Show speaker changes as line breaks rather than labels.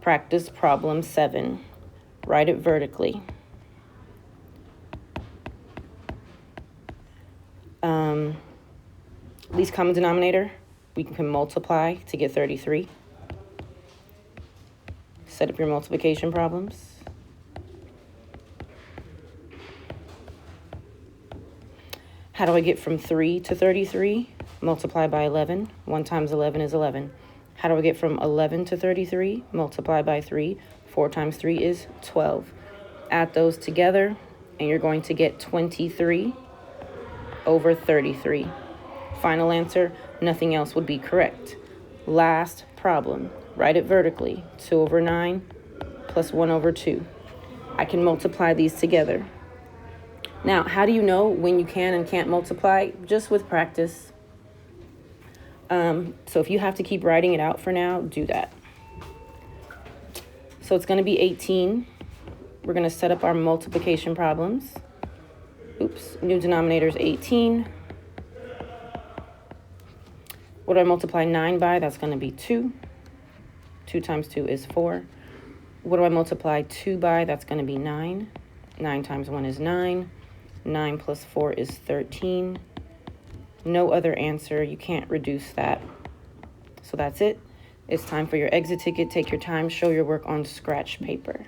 Practice problem 7. Write it vertically. Least common denominator, we can multiply to get 33. Set up your multiplication problems. How do I get from 3 to 33? Multiply by 11. 1 times 11 is 11. How do I get from 11 to 33? Multiply by 3. 4 times 3 is 12. Add those together, and you're going to get 23 over 33. Final answer, nothing else would be correct. Last problem, write it vertically. 2 over 9 plus 1 over 2. I can multiply these together. Now, how do you know when you can and can't multiply? Just with practice. So if you have to keep writing it out for now, do that. So it's going to be 18. We're going to set up our multiplication problems. Oops, new denominator is 18. What do I multiply 9 by? That's going to be 2. 2 times 2 is 4. What do I multiply 2 by? That's going to be 9. 9 times 1 is 9. 9 plus 4 is 13. No other answer. You can't reduce that. So that's it. It's time for your exit ticket. Take your time. Show your work on scratch paper.